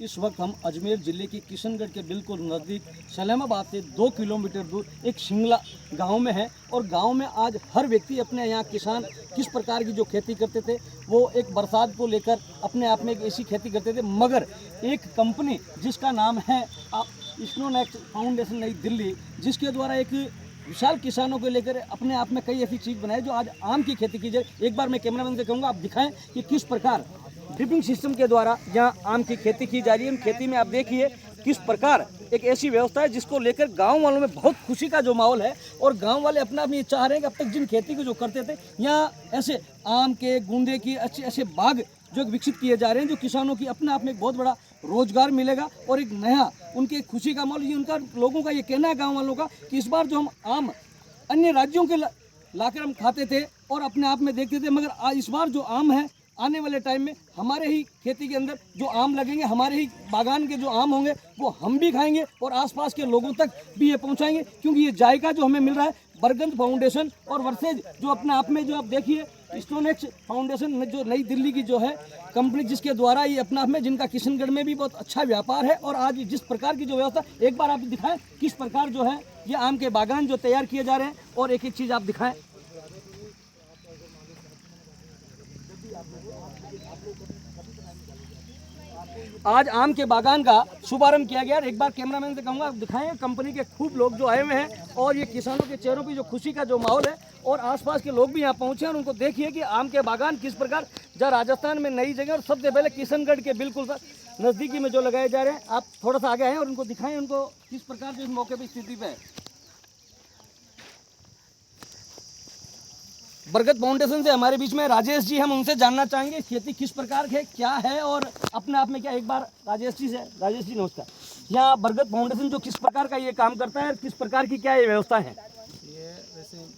इस वक्त हम अजमेर ज़िले के किशनगढ़ के बिल्कुल नज़दीक सलेमाबाद से 2 किलोमीटर दूर एक शिंगला गांव में है। और गांव में आज हर व्यक्ति अपने यहाँ किसान किस प्रकार की जो खेती करते थे वो एक बरसात को लेकर अपने आप में एक ऐसी खेती करते थे, मगर एक कंपनी जिसका नाम है स्नोनेक्स फाउंडेशन नई दिल्ली, जिसके द्वारा एक विशाल किसानों को लेकर अपने आप में कई ऐसी चीज़ बनाई जो आज आम की खेती की जाए। एक बार मैं कैमरामैन से कहूँगा आप दिखाएं कि किस प्रकार ड्रिपिंग सिस्टम के द्वारा जहां आम की खेती की जा रही है। खेती में आप देखिए किस प्रकार एक ऐसी व्यवस्था है जिसको लेकर गांव वालों में बहुत खुशी का जो माहौल है, और गांव वाले अपना भी चाह रहे हैं कि अब तक जिन खेती को जो करते थे यहाँ ऐसे आम के गूंदे की अच्छे ऐसे बाग जो विकसित किए जा रहे हैं, जो किसानों की अपने आप में एक बहुत बड़ा रोजगार मिलेगा और एक नया उनके खुशी का माहौल। ये उनका लोगों का ये कहना है गाँव वालों का कि इस बार जो हम आम अन्य राज्यों के लाकर हम खाते थे और अपने आप में देखते थे, मगर इस बार जो आम है आने वाले टाइम में हमारे ही खेती के अंदर जो आम लगेंगे, हमारे ही बागान के जो आम होंगे वो हम भी खाएंगे और आसपास के लोगों तक भी ये पहुंचाएंगे, क्योंकि ये जायका जो हमें मिल रहा है बरगंज फाउंडेशन और वर्सेज जो अपने आप में जो आप देखिए स्टोनेक्स फाउंडेशन जो नई दिल्ली की जो है कंपनी, जिसके द्वारा ये अपना आप में जिनका किशनगढ़ में भी बहुत अच्छा व्यापार है। और आज जिस प्रकार की जो व्यवस्था, एक बार आप दिखाएं किस प्रकार जो है ये आम के बागान जो तैयार किए जा रहे हैं, और एक एक चीज़ आप दिखाएं। आज आम के बागान का शुभारंभ किया गया। एक बार कैमरामैन से कहूँगा आप दिखाएं कंपनी के खूब लोग जो आए हुए हैं, और ये किसानों के चेहरों पे जो खुशी का जो माहौल है, और आसपास के लोग भी यहाँ पहुँचे और उनको देखिए कि आम के बागान किस प्रकार जहाँ राजस्थान में नई जगह और सबसे पहले किशनगढ़ के बिल्कुल नज़दीकी में जो लगाए जा रहे हैं। आप थोड़ा सा आगे आएँ और उनको दिखाएँ उनको किस प्रकार जो इस मौके पर स्थिति पे है। बरगद फाउंडेशन से हमारे बीच में राजेश जी, हम उनसे जानना चाहेंगे खेती किस प्रकार है, क्या है और अपने आप में क्या। एक बार राजेश जी से, राजेश जी नमस्कार। यहाँ बरगद फाउंडेशन जो किस प्रकार का ये काम करता है और किस प्रकार की क्या ये व्यवस्था है। ये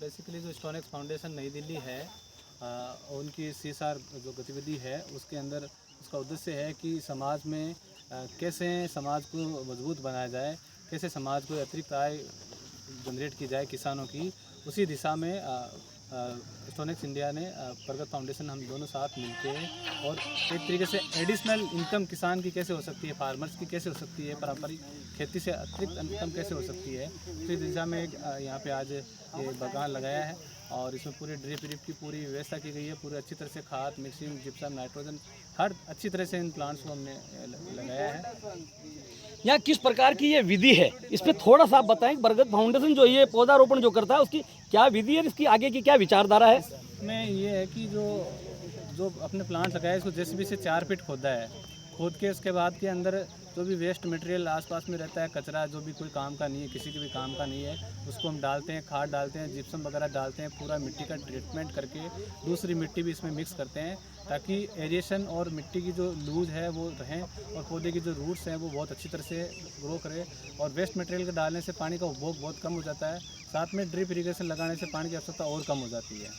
बेसिकली जो स्टोनेक्स फाउंडेशन नई दिल्ली है, उनकी CSR जो गतिविधि है उसके अंदर उसका उद्देश्य है कि समाज में कैसे समाज को मजबूत बनाया जाए, कैसे समाज को अतिरिक्त आय जनरेट की जाए किसानों की, उसी दिशा में स्टोनेक्स इंडिया ने बरगद फाउंडेशन हम दोनों साथ मिलके और एक तरीके से एडिशनल इनकम किसान की कैसे हो सकती है, फार्मर्स की कैसे हो सकती है, पारंपरिक खेती से अतिरिक्त इनकम कैसे हो सकती है, इस दिशा में यहाँ पे आज ये बागान लगाया है। और इसमें पूरी ड्रिप की पूरी व्यवस्था की गई है, पूरी अच्छी तरह से खाद मिक्सिंग जिप्सम नाइट्रोजन हर अच्छी तरह से इन प्लांट्स को हमने लगाया है। यहाँ किस प्रकार की ये विधि है, इस पर थोड़ा सा आप बताएं। बरगद फाउंडेशन जो ये पौधारोपण जो करता है उसकी क्या विधि है, इसकी आगे की क्या विचारधारा है। इसमें ये है कि जो अपने प्लांट लगाया है इसको जेसीबी से 4 फीट खोदा है, खोद के उसके बाद के अंदर जो भी वेस्ट मटेरियल आसपास में रहता है, कचरा जो भी कोई काम का नहीं है, किसी के भी काम का नहीं है, उसको हम डालते हैं, खाद डालते हैं, जिप्सम वगैरह डालते हैं, पूरा मिट्टी का ट्रीटमेंट करके दूसरी मिट्टी भी इसमें मिक्स करते हैं ताकि एरिएशन और मिट्टी की जो लूज है वो रहें और पौधे की जो रूट्स हैं वो बहुत अच्छी तरह से ग्रो करे। और वेस्ट मटेरियल के डालने से पानी का उपभोग बहुत कम हो जाता है, साथ में ड्रिप इरीगेशन लगाने से पानी की आवश्यकता और कम हो जाती है।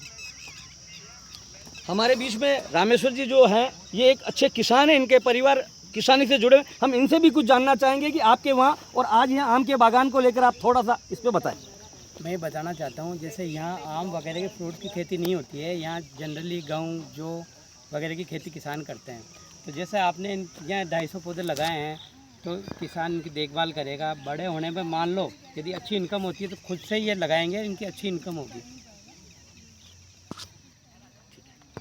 हमारे बीच में रामेश्वर जी जो हैं ये एक अच्छे किसान हैं, इनके परिवार किसानी से जुड़े, हम इनसे भी कुछ जानना चाहेंगे कि आपके वहाँ और आज यहाँ आम के बागान को लेकर आप थोड़ा सा इस पर बताएं। मैं बताना चाहता हूँ, जैसे यहाँ आम वगैरह के फ्रूट की खेती नहीं होती है, यहाँ जनरली गेहूँ जो वगैरह की खेती किसान करते हैं। तो जैसे आपने यहाँ 250 पौधे लगाए हैं तो किसान इनकी देखभाल करेगा, बड़े होने पर मान लो यदि अच्छी इनकम होती है तो खुद से ये लगाएंगे, इनकी अच्छी इनकम होगी।